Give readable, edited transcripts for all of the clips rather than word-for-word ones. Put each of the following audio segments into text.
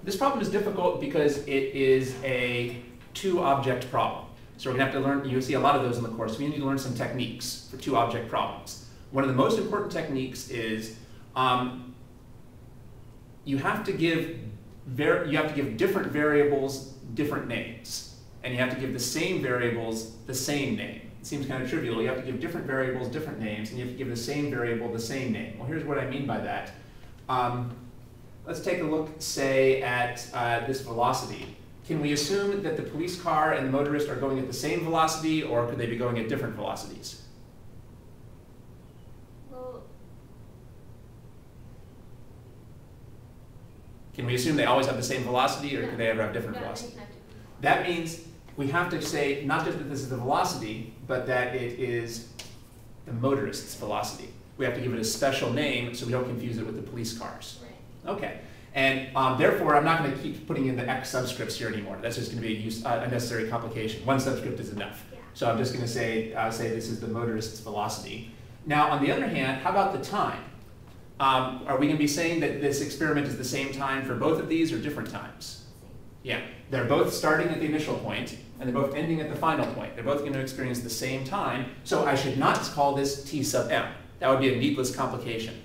This problem is difficult because it is a two-object problem. So we're going to have to learn, you'll see a lot of those in the course. We need to learn some techniques for two-object problems. One of the most important techniques is you have to give different variables different names, and you have to give the same variables the same name. It seems kind of trivial. You have to give different variables different names, and you have to give the same variable the same name. Well, here's what I mean by that. Let's take a look, say, at this velocity. Can we assume that the police car and the motorist are going at the same velocity, or could they be going at different velocities? Well, can we assume they always have the same velocity, or could they ever have different velocity? That means we have to say not just that this is the velocity, but that it is the motorist's velocity. We have to give it a special name so we don't confuse it with the police cars. right. Okay, and therefore I'm not going to keep putting in the X subscripts here anymore. That's just going to be a unnecessary complication. One subscript is enough. Yeah. So I'm just going to say this is the motorist's velocity. Now, on the other hand, how about the time? Are we going to be saying that this experiment is the same time for both of these or different times? Yeah, they're both starting at the initial point and they're both ending at the final point. They're both going to experience the same time, so I should not call this t sub m. That would be a needless complication.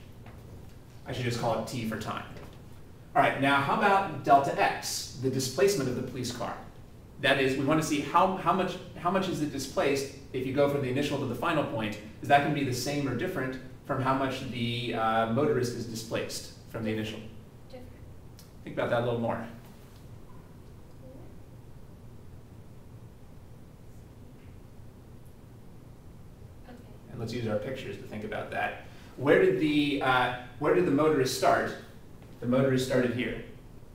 I should just call it t for time. All right, now how about delta x, the displacement of the police car? That is, we want to see how much is it displaced if you go from the initial to the final point. Is that going to be the same or different from how much the motorist is displaced from the initial? Different. Think about that a little more. Okay. And let's use our pictures to think about that. Where did the motorist start? The motorist started here.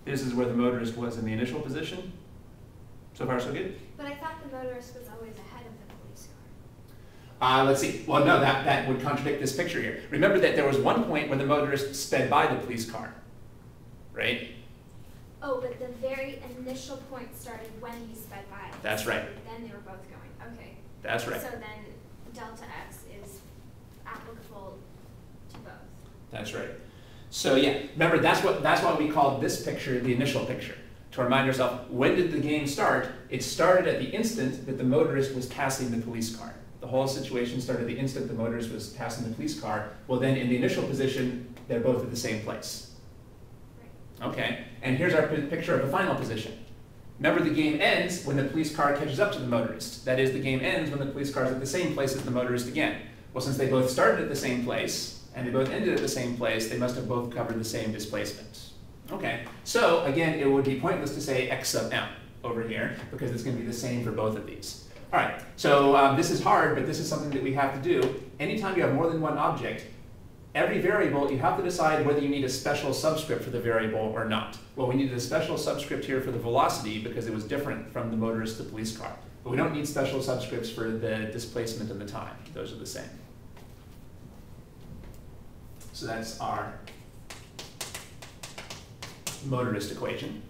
This is where the motorist was in the initial position. So far, so good? But I thought the motorist was always ahead of the police car. Let's see. Well, no, that would contradict this picture here. Remember that there was one point where the motorist sped by the police car, right? Oh, but the very initial point started when he sped by. That's right. Then they were both going. Okay. That's right. So then delta x is applicable to both. That's right. So yeah, remember that's why we called this picture the initial picture. To remind ourselves, when did the game start? It started at the instant that the motorist was passing the police car. The whole situation started the instant the motorist was passing the police car. Well, then in the initial position, they're both at the same place. Right. Okay, and here's our picture of the final position. Remember, the game ends when the police car catches up to the motorist. That is, the game ends when the police car is at the same place as the motorist again. Well, since they both started at the same place, and they both ended at the same place, they must have both covered the same displacement. Okay, so again, it would be pointless to say x sub m over here, because it's going to be the same for both of these. All right, so this is hard, but this is something that we have to do. Anytime you have more than one object, every variable, you have to decide whether you need a special subscript for the variable or not. Well, we needed a special subscript here for the velocity because it was different from the motorist to the police car. But we don't need special subscripts for the displacement and the time. Those are the same. So that's our motorist equation.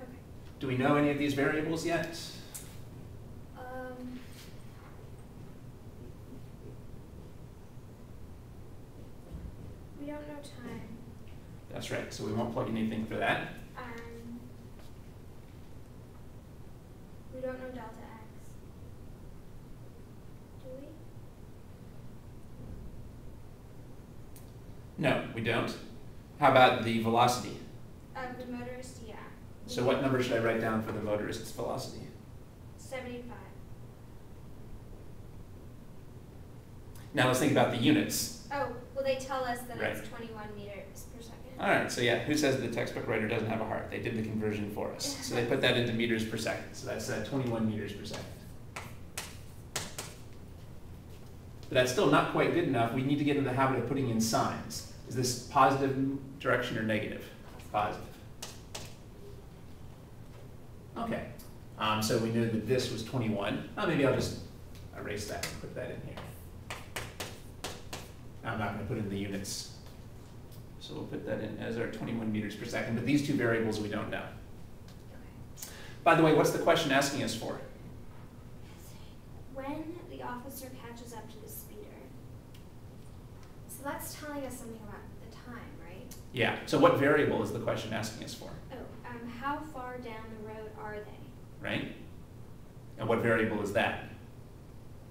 Okay. Do we know any of these variables yet? We don't know time. That's right, so we won't plug in anything for that. We don't know delta x. Do we? No, we don't. How about the velocity? The motorist, yeah. So what number should I write down for the motorist's velocity? 75. Now let's think about the units. Oh, well, they tell us that Right. it's 21 meters per second. All right, so yeah, who says the textbook writer doesn't have a heart? They did the conversion for us. So they put that into meters per second. So that's 21 meters per second. But that's still not quite good enough. We need to get in the habit of putting in signs. Is this positive direction or negative? Positive. Okay, so we knew that this was 21. Maybe I'll just erase that and put that in here. I'm not going to put in the units. So we'll put that in as our 21 meters per second. But these two variables we don't know. Okay. By the way, what's the question asking us for? When the officer catches up to the speeder. So that's telling us something about the time, right? Yeah, so what variable is the question asking us for? Oh, how far down the road are they? Right? And what variable is that?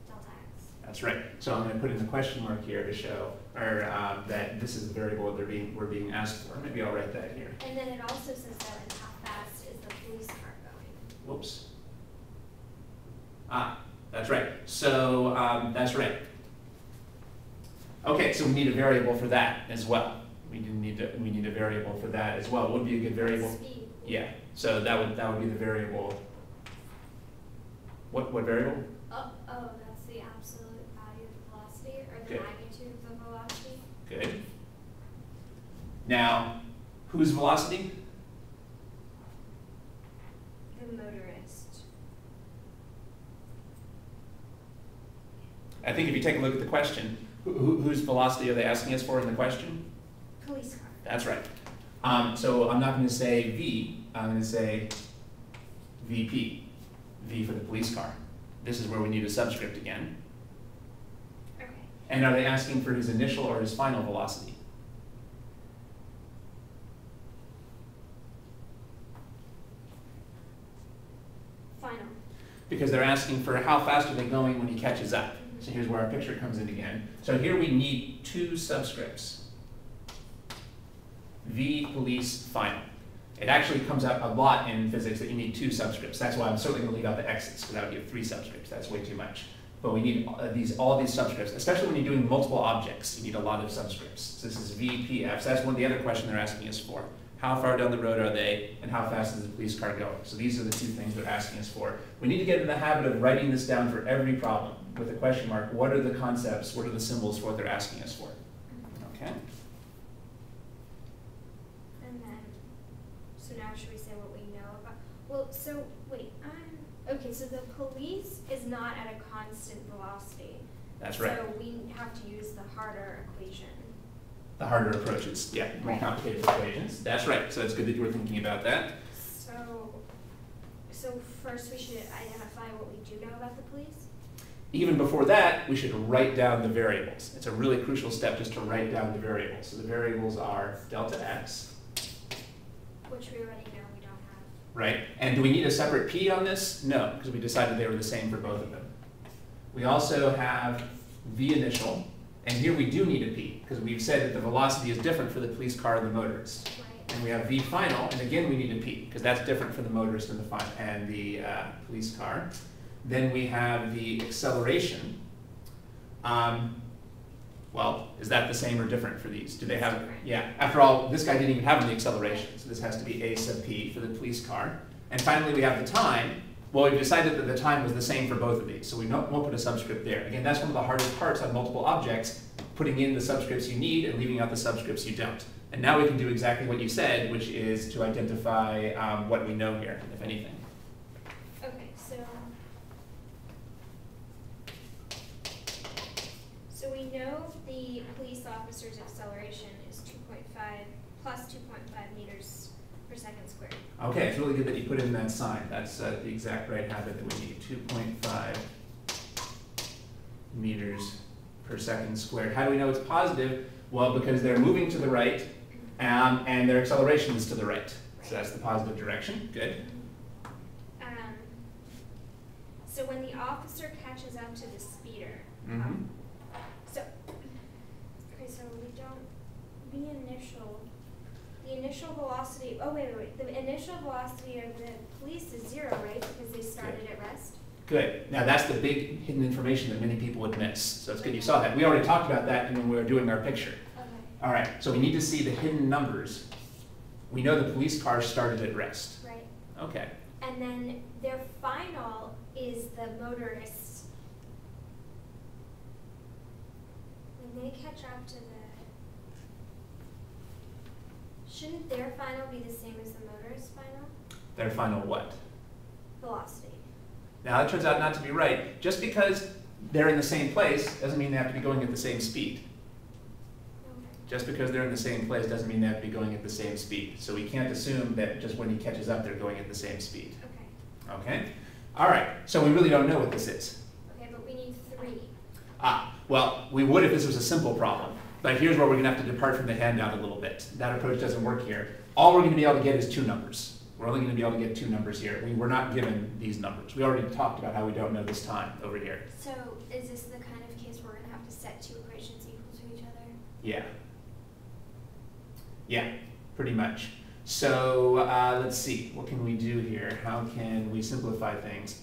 Delta x. That's right. So I'm going to put in the question mark here to show that this is the variable that we're being asked for. Maybe I'll write that here. And then it also says that in how fast is the police car going? Whoops. Ah, that's right. So that's right. Okay, so we need a variable for that as well. We need a variable for that as well. What would be a good variable? Speed. Yeah. So that would be the variable. What variable? Oh, that's the absolute value of the velocity, or the Good. magnitude of the velocity. Good. Now, whose velocity? The motorist. I think if you take a look at the question, whose velocity are they asking us for in the question? Police car. That's right. So I'm not going to say V, I'm going to say VP, V for the police car. This is where we need a subscript again. Okay. And are they asking for his initial or his final velocity? Final. Because they're asking for how fast are they going when he catches up. So here's where our picture comes in again. So here we need two subscripts. V police final. It actually comes out a lot in physics that you need two subscripts. That's why I'm certainly going to leave out the x's, because that would give three subscripts. That's way too much. But we need all these subscripts, especially when you're doing multiple objects. You need a lot of subscripts. So this is V, P, F. So that's one of the other questions they're asking us for. How far down the road are they, and how fast is the police car going? So these are the two things they're asking us for. We need to get in the habit of writing this down for every problem with a question mark. What are the concepts? What are the symbols for what they're asking us for? Okay. And then, so now should we say what we know about? Well, so wait, okay. So the police is not at a constant velocity. That's right. So we have to use the harder equation. The harder approaches, yeah, more complicated equations. That's right. So it's good that you were thinking about that. So first we should identify what we do know about the police. Even before that, we should write down the variables. It's a really crucial step just to write down the variables. So the variables are delta x. Which we already know we don't have. Right? And do we need a separate p on this? No, because we decided they were the same for both of them. We also have v initial. And here we do need a p, because we've said that the velocity is different for the police car and the motorist. Right. And we have v final, and again we need a p, because that's different for the motorist and the police car. Then we have the acceleration. Well, is that the same or different for these? Do they have, yeah, after all, this guy didn't even have any acceleration, so this has to be a sub p for the police car. And finally we have the time. Well, we've decided that the time was the same for both of these, so we won't put a subscript there. Again, that's one of the hardest parts on multiple objects, putting in the subscripts you need and leaving out the subscripts you don't. And now we can do exactly what you said, which is to identify what we know here, if anything. Okay, so we know the police officer's acceleration is 2.5 plus 2.5 meters per second squared. Okay, it's really good that you put in that sign. That's the exact right habit that we need. 2.5 meters per second squared. How do we know it's positive? Well, because they're moving to the right, and their acceleration is to the right. So that's the positive direction. Good. So when the officer catches up to the speeder, so we don't, the initial velocity, oh wait, the initial velocity of the police is 0, right? Because they started at rest? Good. Now that's the big hidden information that many people would miss. So it's good you saw that. We already talked about that when we were doing our picture. Okay. All right, so we need to see the hidden numbers. We know the police car started at rest. Right. Okay. And then their final is the motorist. When they catch up to shouldn't their final be the same as the motorist's final? Their final what? Velocity. Now that turns out not to be right. Just because they're in the same place doesn't mean they have to be going at the same speed. Okay. Just because they're in the same place doesn't mean they have to be going at the same speed. So we can't assume that just when he catches up they're going at the same speed. Okay. Okay? All right, so we really don't know what this is. Okay, but we need 3. Well, we would if this was a simple problem. But here's where we're going to have to depart from the handout a little bit. That approach doesn't work here. All we're going to be able to get is 2 numbers. We're only going to be able to get 2 numbers here. We were not given these numbers. We already talked about how we don't know this time over here. So is this the kind of case where we're going to have to set 2 equations equal to each other? Yeah. Yeah, pretty much. So let's see. What can we do here? How can we simplify things?